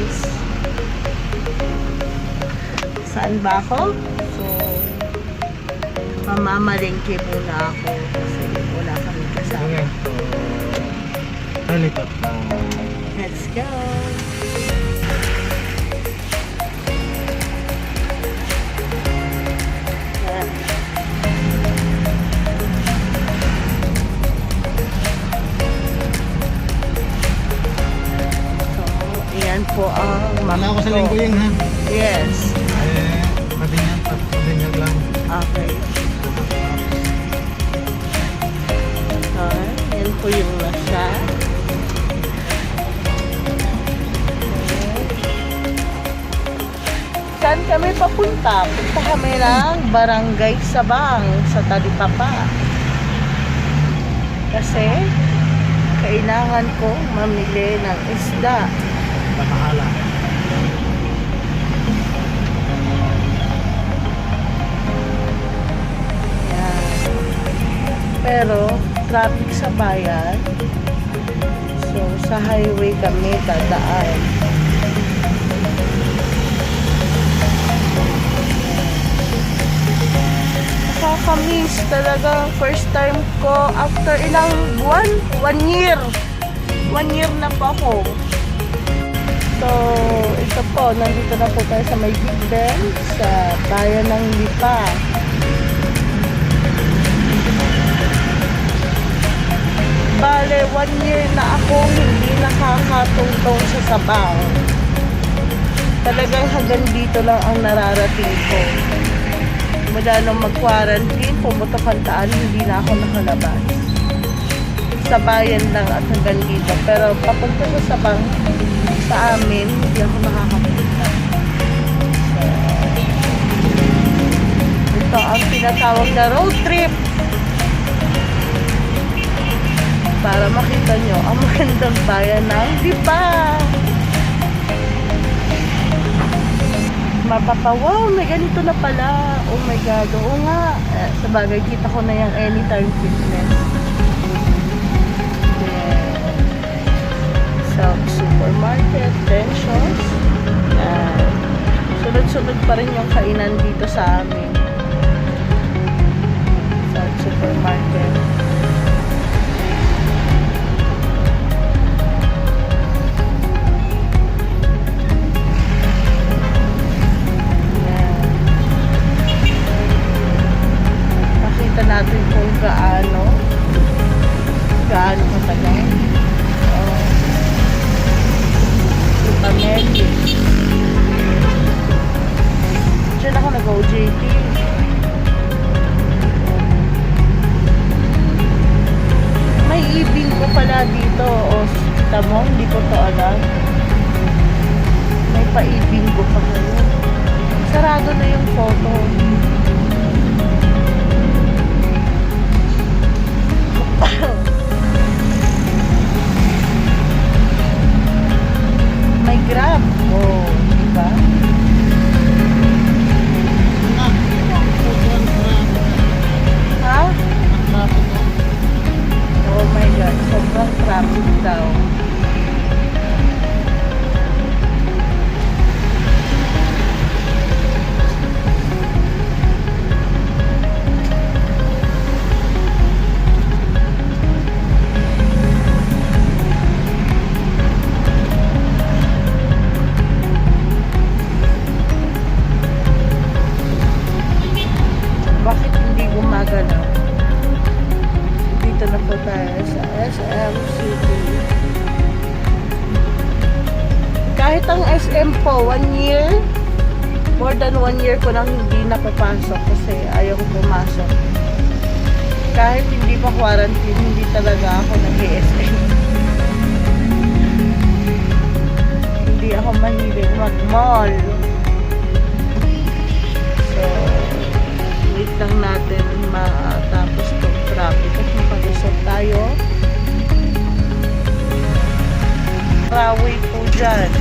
guys. Saan ba ako? So, mamamalengke muna ako kasi wala kami kasama. Talitot na. Let's go! Yan. So, yan po ang Wala ko sa linggo yun ha. Yes. Madinyag lang. Okay. Yan po yung nasa. Saan kami papunta? Punta kami ng Barangay Sabang sa Talipapa. Kasi kailangan ko mamili ng isda. Pamahala. Yan. Pero traffic sa bayan. So sa highway kami dadaan. Nakakamiss talaga. First time ko after ilang buwan? 1 year. 1 year na po ako. So, ito po. Nandito na po tayo sa may Big Ben sa bayan ng Lipa. Bale, 1 year na ako hindi nakakatungtong sa Sabang. Talagang hanggang dito lang ang nararating ko. Mula nung mag-quarantine, pumunta Kantaan, hindi na ako nakalabas. Sa bayan lang at hanggang dito. Pero papunta sa Sabang, sa amin, hindi ako nakakapunta. So, ito ang tinatawag na road trip. Para makita nyo ang magandang bayan ng Lipa. Mapapawaw, may ganito na pala. Oh my God, oo nga. Sabagay, kita ko na yung Anytime Fitness. South Supermarket, Pensions. Sunod-sunod pa rin yung kainan dito sa amin. South Supermarket. Natin kung gaano katagal. Pameli. Diyan ako nag-OJT. May ibing ko pala dito. O, kita mo, hindi ko to alam. May paibing ko pa kayo. Sarado na yung photo. May Grab. Oh, diba? Ha? Oh my God, sobrang traffic daw. Bakit hindi gumagalaw? Dito na po tayo sa SM City. Kahit ang SM po, 1 year, more than 1 year ko nang hindi napapasok kasi ayaw ko pumasok. Kahit hindi pa quarantine, hindi talaga ako nag-SM. Hindi ako mahilig mag-mall. So, wait lang natin matapos itong traffic at makalusot tayo. Rawi po dyan.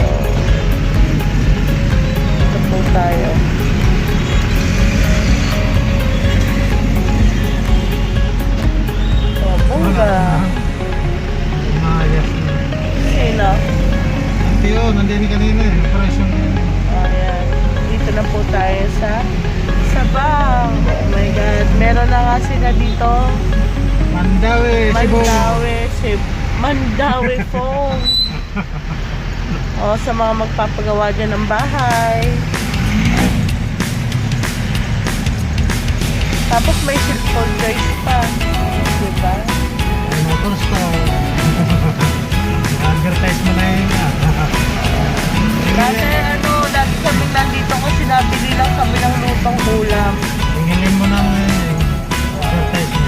So, ito po tayo. So, bunga. Umayas na. nandiyan kanina eh. Presyon. Ayan. Dito na po tayo sa Sabang. Oh my God. Meron na nga sila dito. Mandawi, Cebu. Mandawi phone. O, sa mga magpapagawa dyan ng bahay. Tapos may cellphone guys pa. Diba? May motor store. Advertise mo na yun ah. Dati dati kami nandito kasi nabili lang kami ng lutong ulam. Tingilin mo na advertisement.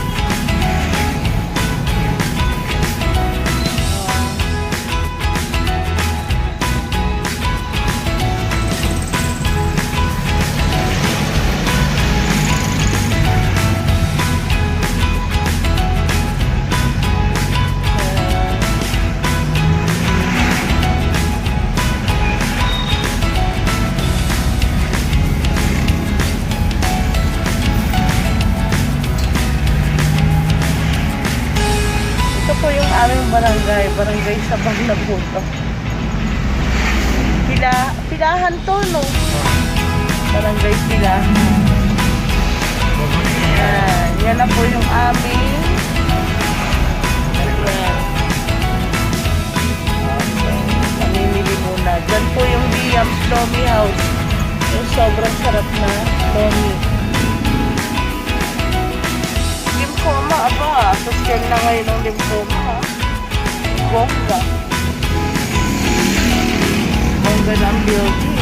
Ito po yung aming barangay Sabang na po ito. Pilahan to, no? Barangay Pilahan. Yan na po yung aming. Ayan. Okay. Mamimili muna. Dyan po yung Liam's Lomi House. Yung sobrang sarap na lomi. Lymphoma, aba. Social na ngayon ng lymphoma, ha? Bongga. Bongga na ang building.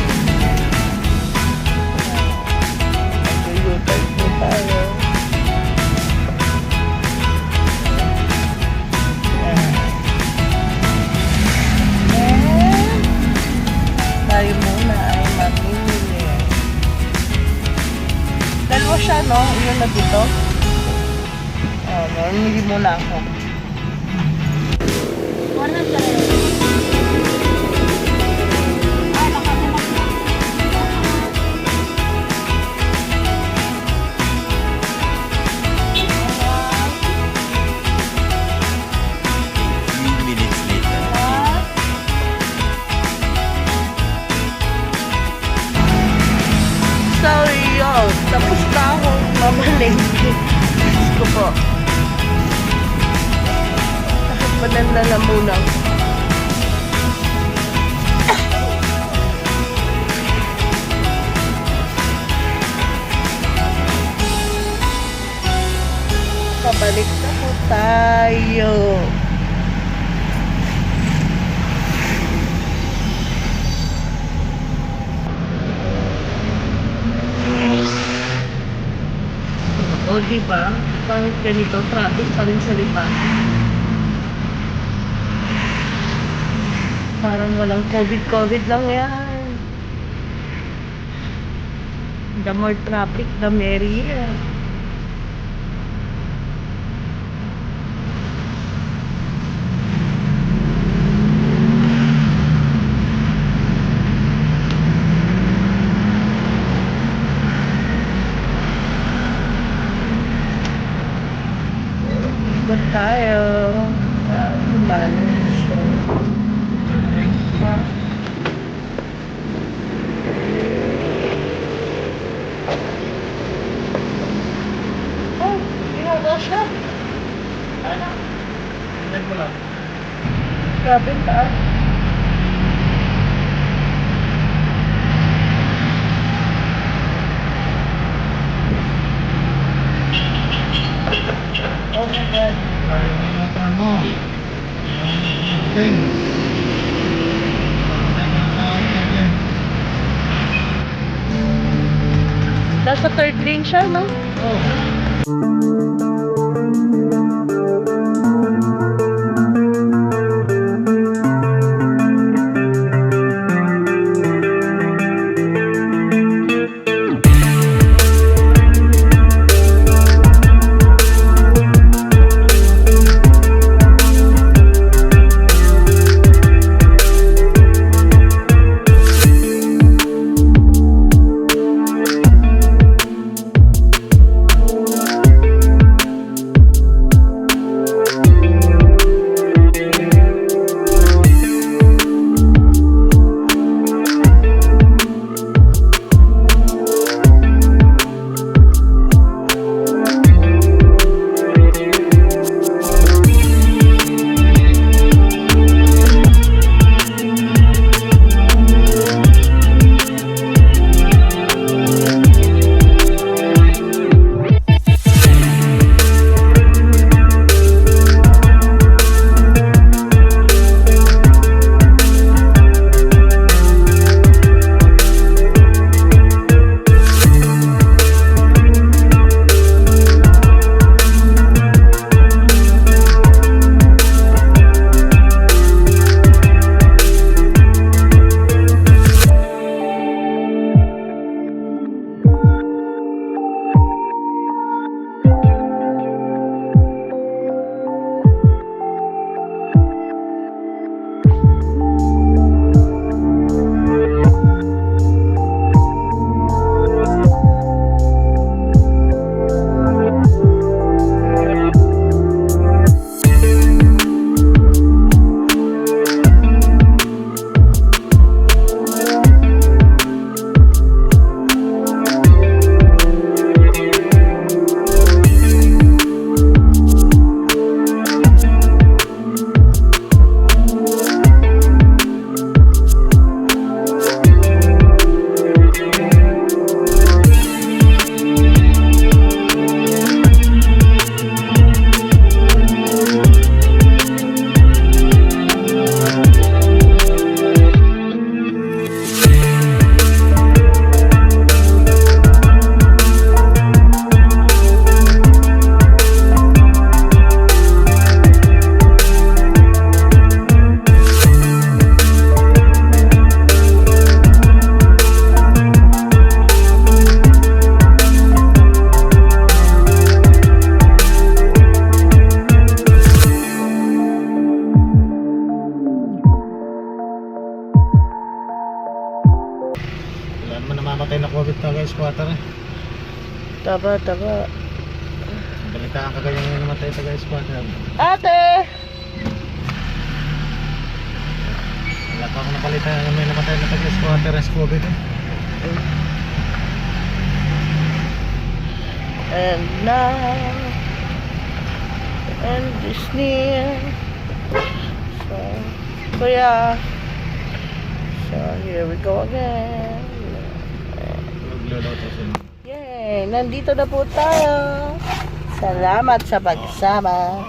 Mag-utang po tayo. And tayo muna ay mamimili. Dalawa siya, no? Yun na dito. Mamili muna ako. Few minutes later. Sorry, yun. Tapos na akong mamalengke. Diyos ko po. Pananala muna ako. Pabalik na po tayo. O, diba? Pang ganito, traffic pa rin sa lipan. Parang walang COVID lang yan. The more traffic, the merrier. Ikot tayo. Oh, ginagawa siya. Ano? Tingnan mo lang. Grabe ang taas. Oh my God. Kaya mo yung motor mo. Ting. Nasa third lane siya, no? Oh. namatay na COVID taga-squatter eh. Taba. Balitaan ka ganyan yung namatay taga-squatter. Ate! Wala pa ako napalitan yung may namatay na taga-squatter as COVID eh. And now, and is near. So, so here we go again. Magluluto sila. Yay! Nandito na po tayo. Salamat sa pagsama.